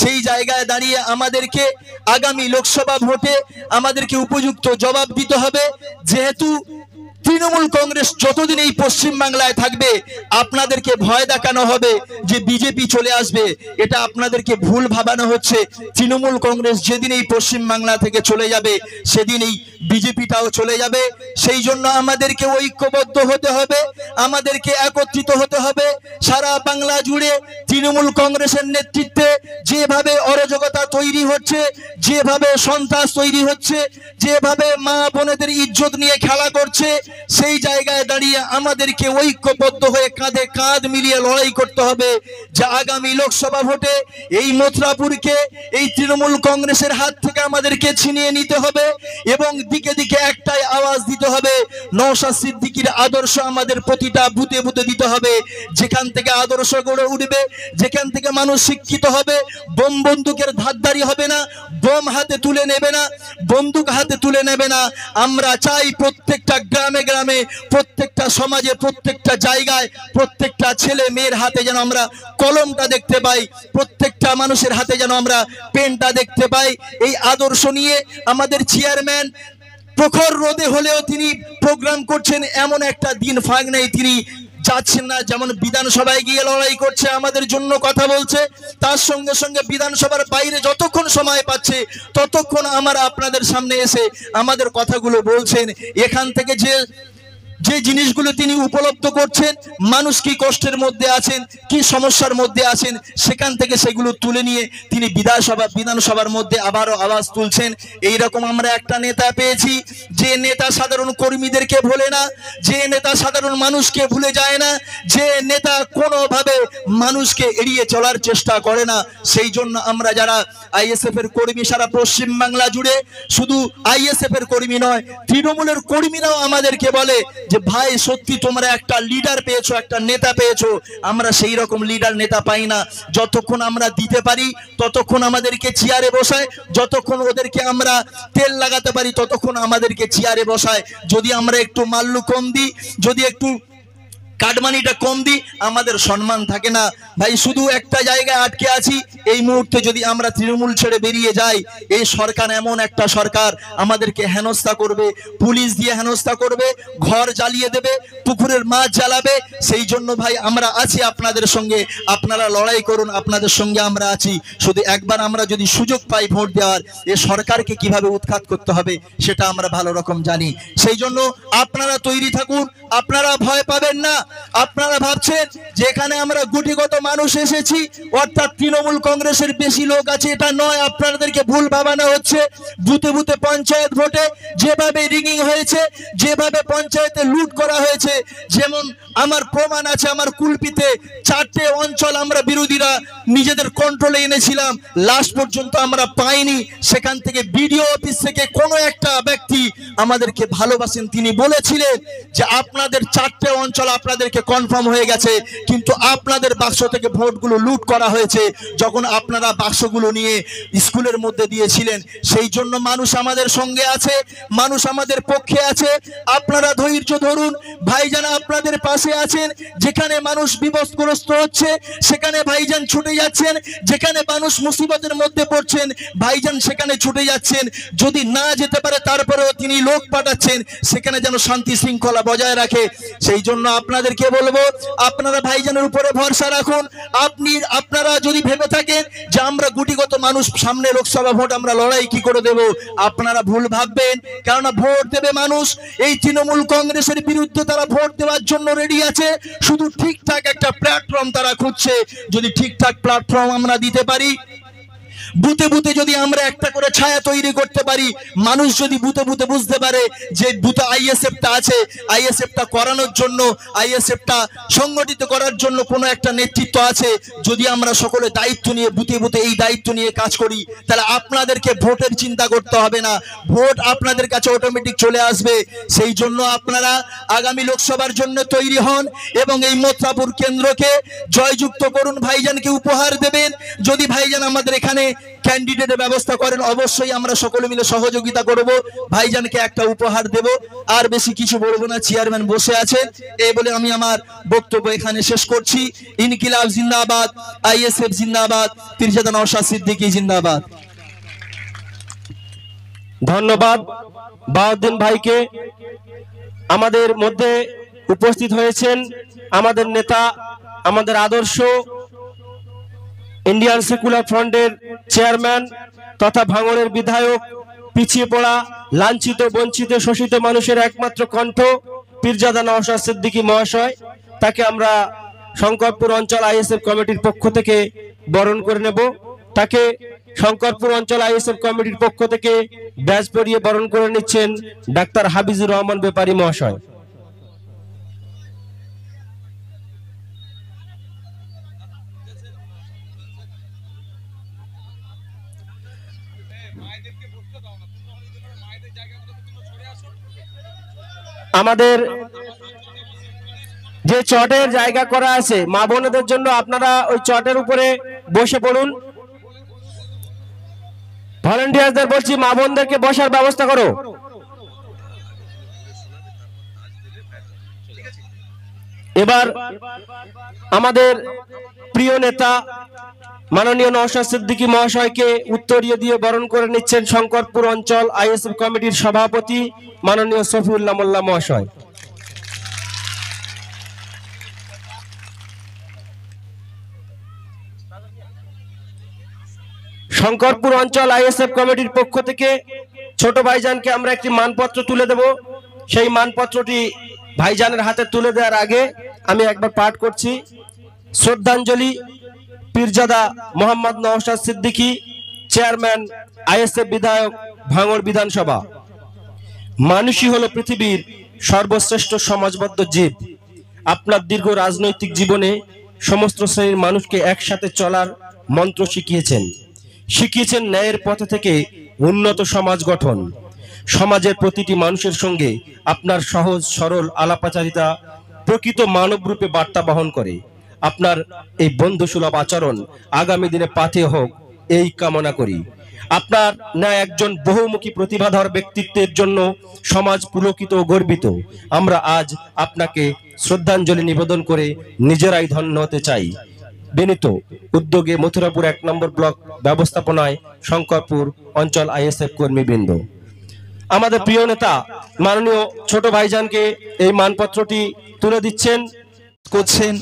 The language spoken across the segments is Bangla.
সেই জায়গায় দাঁড়িয়ে আমাদেরকে আগামী লোকসভা ভোটে আমাদেরকে উপযুক্ত জবাব দিতে হবে। যেহেতু তৃণমূল কংগ্রেস যতদিন এই পশ্চিম বাংলায় থাকবে আপনাদেরকে ভয় দেখানো হবে যে বিজেপি চলে আসবে, এটা আপনাদেরকে ভুল ভাবানো হচ্ছে। তৃণমূল কংগ্রেস যেদিন এই পশ্চিম বাংলা থেকে চলে যাবে সেদিন এই বিজেপিটাও চলে যাবে। সেই জন্য আমাদেরকে ঐক্যবদ্ধ হতে হবে, আমাদেরকে একত্রিত হতে হবে। সারা বাংলা জুড়ে তৃণমূল কংগ্রেসের নেতৃত্বে যেভাবে অরাজকতা তৈরি হচ্ছে, যেভাবে সন্ত্রাস তৈরি হচ্ছে, যেভাবে মা বোনেদের ইজ্জত নিয়ে খেলা করছে, সেই জায়গায় দাঁড়িয়ে আমাদেরকে ঐক্যবদ্ধ হয়ে কাঁধে কাঁধ মিলিয়ে লড়াই করতে হবে যে আগামী লোকসভা ভোটে এই মথুরাপুরকে এই তৃণমূল কংগ্রেসের হাত থেকে আমাদেরকে ছিনিয়ে নিতে হবে এবং দিকে দিকে একটাই আওয়াজ দিতে হবে, নওশাদ সিদ্দিকীর আদর্শ আমাদের প্রতিটা বুথে বুথে দিতে হবে। যেখান থেকে আদর্শ গড়ে উঠবে, যেখান থেকে মানুষ শিক্ষিত হবে, বোম বন্দুকের ধারদারি হবে না, বোম হাতে তুলে নেবে না, বন্দুক হাতে তুলে নেবে না। আমরা চাই প্রত্যেকটা গ্রামে গ্রামে, প্রত্যেকটা সমাজে, প্রত্যেকটা জায়গায়, প্রত্যেকটা ছেলে মেয়ের হাতে যেন আমরা কলমটা দেখতে পাই, প্রত্যেকটা মানুষের হাতে যেন আমরা পেনটা দেখতে পাই। এই আদর্শ নিয়ে আমাদের চেয়ারম্যান প্রখর রোদে হলেও তিনি প্রোগ্রাম করছেন, এমন একটা দিন ফাঁক নেই তিনি যাচ্ছেন না। যেমন বিধানসভায় গিয়ে লড়াই করছে, আমাদের জন্য কথা বলছে, তার সঙ্গে সঙ্গে বিধানসভার বাইরে যতক্ষণ সময় পাচ্ছে ততক্ষণ আমরা আপনাদের সামনে এসে আমাদের কথাগুলো বলছেন। এখান থেকে যে জিনিসগুলো তিনি উপলব্ধ করছেন, মানুষ কি কষ্টের মধ্যে আছেন, কি সমস্যার মধ্যে আছেন, সেখান থেকে সেগুলো তুলে নিয়ে তিনি বিধানসভার মধ্যে আবারও আওয়াজ তুলছেন। এইরকম আমরা একটা নেতা পেয়েছি যে নেতা সাধারণ কর্মীদেরকে ভোলে না, যে নেতা সাধারণ মানুষকে ভুলে যায় না, যে নেতা কোনোভাবে মানুষকে এড়িয়ে চলার চেষ্টা করে না। সেই জন্য আমরা যারা আইএসএফ এর কর্মী সারা পশ্চিম বাংলা জুড়ে, শুধু আইএসএফ এর কর্মী নয়, তৃণমূলের কর্মীরাও আমাদেরকে বলে যে ভাই সত্যি তোমরা একটা লিডার পেয়েছো, একটা নেতা পেয়েছো। আমরা সেই রকম লিডার নেতা পাই না। যতক্ষণ আমরা দিতে পারি ততক্ষণ আমাদেরকে চেয়ারে বসায়, যতক্ষণ ওদেরকে আমরা তেল লাগাতে পারি ততক্ষণ আমাদেরকে চেয়ারে বসায়। যদি আমরা একটু মাল্লু কম দিই, যদি একটু কাটমানিটা কম দিই, আমাদের সম্মান থাকে না। ভাই শুধু একটা জায়গায় আটকে আছি, এই মুহূর্তে যদি আমরা তৃণমূল ছেড়ে বেরিয়ে যাই, এই সরকার এমন একটা সরকার আমাদেরকে হেনস্থা করবে, পুলিশ দিয়ে হেনস্থা করবে, ঘর জ্বালিয়ে দেবে, পুকুরের মাছ জ্বালাবে। সেই জন্য ভাই আমরা আছি আপনাদের সঙ্গে, আপনারা লড়াই করুন, আপনাদের সঙ্গে আমরা আছি। শুধু একবার আমরা যদি সুযোগ পাই ভোট দেওয়ার, এ সরকারকে কিভাবে উৎখাত করতে হবে সেটা আমরা ভালো রকম জানি। সেই জন্য আপনারা তৈরি থাকুন, আপনারা ভয় পাবেন না। আপনারা ভাবছেন যে এখানে আমরা গুটিগত মানুষ এসেছি, অর্থাৎ তৃণমূল কংগ্রেসের বেশি লোক আছে, এটা নয়। আপনাদেরকে ভুল ভাবানো হচ্ছে। বুথে বুথে পঞ্চায়েত ভোটে যেভাবে রিগিং হয়েছে, যেভাবে পঞ্চায়েতে লুট করা হয়েছে, যেমন আমার প্রমাণ আছে, আমার কুলপিতে 4টে অঞ্চল আমরা বিরোধীরা নিজেদের কন্ট্রোলে এনেছিলাম, লাস্ট পর্যন্ত আমরা পাইনি। সেখান থেকে বিডিও অফিস থেকে কোনো একটা ব্যক্তি আমাদেরকে ভালোবাসেন, তিনি বলেছিলেন যে আপনাদের 4টে অঞ্চল আপনাদেরকে কনফার্ম হয়ে গেছে, কিন্তু আপনাদের বাক্স থেকে ভোটগুলো লুট করা হয়েছে যখন আপনারা বাক্সগুলো নিয়ে স্কুলের মধ্যে দিয়েছিলেন। সেই জন্য মানুষ আমাদের সঙ্গে আছে, মানুষ আমাদের পক্ষে আছে। আপনারা ধৈর্য ধরুন, ভাইজান আপনাদের পাশে আছেন। যেখানে মানুষ বিপদগ্রস্ত হচ্ছে সেখানে ভাইজান ছুটে যাচ্ছেন, যেখানে মানুষ মুসিবতের মধ্যে পড়ছেন ভাইজান সেখানে ছুটে যাচ্ছেন। যদি না যেতে পারে তারপরেও তিনি লোক পাঠাচ্ছেন সেখানে যেন শান্তি শৃঙ্খলা বজায় রাখে। সেই জন্য আপনাদেরকে বলবো, আপনারা ভাইজানের উপরে ভরসা রাখুন। আপনারা যদি ভেবে থাকেন যে আমরা গুটিগত মানুষ, সামনে লোকসভা ভোট আমরা লড়াই কি করে দেব, আপনারা ভুল ভাববেন। কেননা ভোট দেবে মানুষ। এই তৃণমূল কংগ্রেসের বিরুদ্ধে তারা ভোট দেওয়ার জন্য রেডি আছে, শুধু ঠিকঠাক একটা প্ল্যাটফর্ম তারা খুঁজছে। যদি ঠিকঠাক প্ল্যাটফর্ম আমরা দিতে পারি, বুথে বুথে যদি আমরা একটা করে ছায়া তৈরি করতে পারি, মানুষ যদি বুথে বুথে বুঝতে পারে যে বুথে আইএসএফটা আছে, আইএসএফটা করানোর জন্য, আইএসএফটা সংগঠিত করার জন্য কোনো একটা নেতৃত্ব আছে, যদি আমরা সকলে দায়িত্ব নিয়ে বুথে বুথে এই দায়িত্ব নিয়ে কাজ করি, তাহলে আপনাদেরকে ভোটের চিন্তা করতে হবে না, ভোট আপনাদের কাছে অটোমেটিক চলে আসবে। সেই জন্য আপনারা আগামী লোকসভার জন্য তৈরি হন এবং এই মথুরাপুর কেন্দ্রকে জয়যুক্ত করুন, ভাইজানকে উপহার দেবেন। যদি ভাইজান আমাদের এখানে ক্যান্ডিডেটের ব্যবস্থা করেন, অবশ্যই আমরা সকলে মিলে সহযোগিতা করব, ভাইজানকে একটা উপহার দেব। আর বেশি কিছু বলবো না, চেয়ারম্যান বসে আছেন, এই বলে আমি আমার বক্তব্য এখানে শেষ করছি। ইনকিলাব জিন্দাবাদ, আইএসএফ জিন্দাবাদ, পীরজাদা নওশাদ সিদ্দিকী জিন্দাবাদ। ধন্যবাদ বাউদ্দিন ভাইকে। আমাদের মধ্যে উপস্থিত হয়েছেন আমাদের নেতা, আমাদের আদর্শ ইন্ডিয়ান সেকুলার ফ্রন্টের চেয়ারম্যান তথা ভাঙড়ের বিধায়ক, পিছিয়ে পড়া, লাঞ্ছিত, বঞ্চিত, শোষিত মানুষের একমাত্র কণ্ঠ পীরজাদা নওশাদ সিদ্দিকী মহাশয়। তাকে আমরা শঙ্করপুর অঞ্চল আইএসএফ কমিটির পক্ষ থেকে বরণ করে নেব। তাকে শঙ্করপুর অঞ্চল আইএসএফ কমিটির পক্ষ থেকে ব্যাজ পরিয়ে বরণ করে নিচ্ছেন ডাক্তার হাবিজুর রহমান ব্যাপারী মহাশয়। আমাদের যে চটের জায়গা করা আছে মা বোনেদের জন্য, আপনারা ওই চটের উপরে বসে পড়ুন। ভলান্টিয়ারদের বলছি, মা বোনদেরকে বসার ব্যবস্থা করো। এবার আমাদের প্রিয় নেতা মাননীয় নওশাদ সিদ্দিকী মহাশয়কে উত্তরীয় দিয়ে বরণ করে নিচ্ছেন শঙ্করপুর অঞ্চল আইএসএফ কমিটির সভাপতি মাননীয় সফিউল্লাহ মোল্লা মহাশয়। শঙ্করপুর অঞ্চল আইএসএফ কমিটির পক্ষ থেকে ছোট ভাইজানকে আমরা একটি মানপত্র তুলে দেব। সেই মানপত্রটি ভাইজানের হাতে তুলে দেওয়ার আগে আমি একবার পাঠ করছি। শ্রদ্ধাঞ্জলি, পীরজাদা মোহাম্মদ নওশাদ সিদ্দিকী, চেয়ারম্যান আইএসএফ বিধায়ক, ভাঙড় বিধানসভা। মানুষই হলো পৃথিবীর সর্বশ্রেষ্ঠ সমাজবদ্ধ জীব। আপনার দীর্ঘ রাজনৈতিক জীবনে সমস্ত শ্রেণীর মানুষকে একসাথে চলার মন্ত্র শিখিয়েছেন। ন্যায়ের পথে থেকে উন্নত সমাজ গঠন। সমাজের প্রতিটি মানুষের সঙ্গে আপনার সহজ সরল আলাপাচারিতা প্রকৃত মানব রূপে বার্তা বহন করে। আপনার এই বন্ধুসুলভ আচরণ আগামী দিনে পাথেয় হোক, এই কামনা করি। আপনার ন্যায় একজন বহুমুখী প্রতিভাধর ব্যক্তিত্বের জন্য সমাজ পুলকিত ও গর্বিত। আমরা আজ আপনাকে শ্রদ্ধাঞ্জলি নিবেদন করে নিজেরাই ধন্য হতে চাই। বিনীত উদ্যোগে মথুরাপুর 1 নম্বর ব্লক ব্যবস্থাপনায় শঙ্করপুর অঞ্চল আইএসএফ কর্মীবৃন্দ। আমাদের প্রিয় নেতা মাননীয় ছোট ভাইজানকে এই মানপত্রটি তুলে দিচ্ছেন করছেন।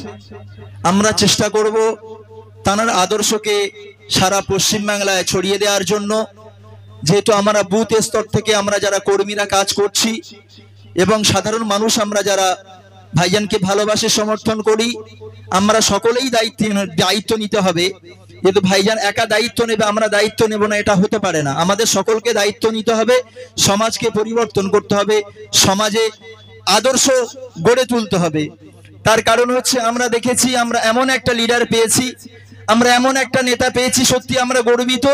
আমরা চেষ্টা করব তার আদর্শকে সারা পশ্চিম বাংলায় ছড়িয়ে দেওয়ার জন্য। যেহেতু আমরা বুথ স্তর থেকে আমরা যারা কর্মীরা কাজ করছি এবং সাধারণ মানুষ আমরা যারা ভাইজানকে ভালোবাসে, সমর্থন করি, আমরা সকলেই দায়িত্ব নিতে হবে। যেহেতু ভাইজান একা দায়িত্ব নেবে, আমরা দায়িত্ব নেব না, এটা হতে পারে না। আমাদের সকলকে দায়িত্ব নিতে হবে, সমাজকে পরিবর্তন করতে হবে, সমাজে আদর্শ গড়ে তুলতে হবে। তার কারণ হচ্ছে আমরা দেখেছি আমরা এমন একটা লিডার পেয়েছি, আমরা এমন একটা নেতা পেয়েছি, সত্যি আমরা গর্বিত।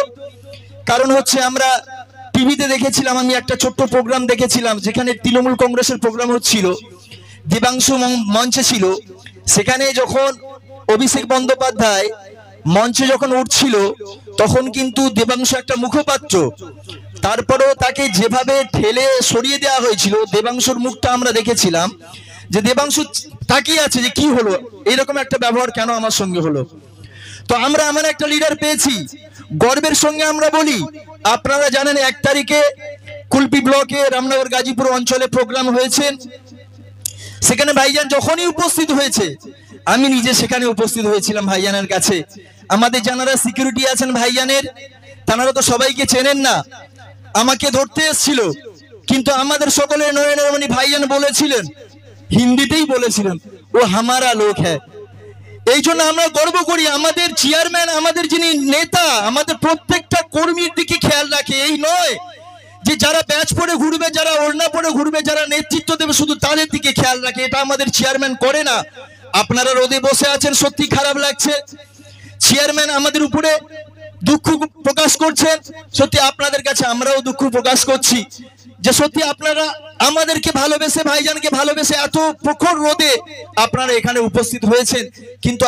কারণ হচ্ছে আমরা টিভিতে দেখেছিলাম, আমি একটা ছোট্ট প্রোগ্রাম দেখেছিলাম যেখানে তৃণমূল কংগ্রেসের প্রোগ্রাম হচ্ছিল, দেবাংশু মঞ্চে ছিল। সেখানে যখন অভিষেক বন্দ্যোপাধ্যায় মঞ্চে যখন উঠছিল তখন কিন্তু দেবাংশু একটা মুখপাত্র, তারপরেও তাকে যেভাবে ঠেলে সরিয়ে দেওয়া হয়েছিল, দেবাংশুর মুখটা আমরা দেখেছিলাম যে দেবাংশু তাকিয়ে আছে যে কি হলো, এরকম একটা ব্যবহার কেন আমার সঙ্গে হলো। তো আমরা এমন একটা লিডার পেয়েছি, গর্বের সঙ্গে আমরা বলি। আপনারা জানেন 1 তারিখে কুলপি ব্লকে রামনগর গাজীপুর অঞ্চলে প্রোগ্রাম হয়েছে। সেখানে ভাইজান যখনই উপস্থিত হয়েছে, আমি নিজে সেখানে উপস্থিত হয়েছিলাম ভাইজানের কাছে। আমাদের যারা সিকিউরিটি আছেন ভাইজানের, তারা তো সবাইকে চেনেন না, আমাকে ধরতে এসেছিল, কিন্তু আমাদের সকলের নয়নমণি ভাইজান বলেছিলেন, হিন্দিতেই বলেছিলেন, ও হামারা লোক হ্যায়। এই জন্য আমরা গর্ব করি, আমাদের চেয়ারম্যান, আমাদের যিনি নেতা, আমাদের প্রত্যেকটা কর্মীর দিকে খেয়াল রাখে। এই নয় যে যারা ব্যাচ পরে ঘুরবে, যারা ওড়না পরে ঘুরবে, যারা নেতৃত্ব দেবে শুধু তাদের দিকে খেয়াল রাখে, এটা আমাদের চেয়ারম্যান করে না। আপনারা রোদে বসে আছেন, সত্যি খারাপ লাগছে। চেয়ারম্যান আমাদের উপরে দুঃখ প্রকাশ করছেন, সত্যি আপনাদের কাছে আমরাও দুঃখ প্রকাশ করছি যে সত্যি আপনারা আমাদেরকে ভালোবেসে, ভাইজানকে ভালোবেসে এত প্রখর রোদে আপনারা এখানে উপস্থিত হয়েছেন, কিন্তু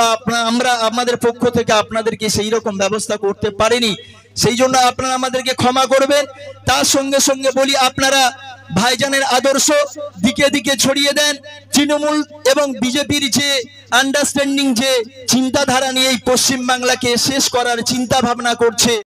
আমরা আমাদের পক্ষ থেকে আপনাদেরকে সেই রকম ব্যবস্থা করতে পারিনি। সেই জন্য আপনারা আমাদেরকে ক্ষমা করবেন। তার সঙ্গে সঙ্গে বলি, আপনারা ভাইজানের আদর্শ দিকে দিকে ছড়িয়ে দেন। তৃণমূল এবং বিজেপির যে আন্ডারস্ট্যান্ডিং, যে চিন্তাধারা নিয়ে এই পশ্চিমবাংলাকে শেষ করার চিন্তা ভাবনা করছে,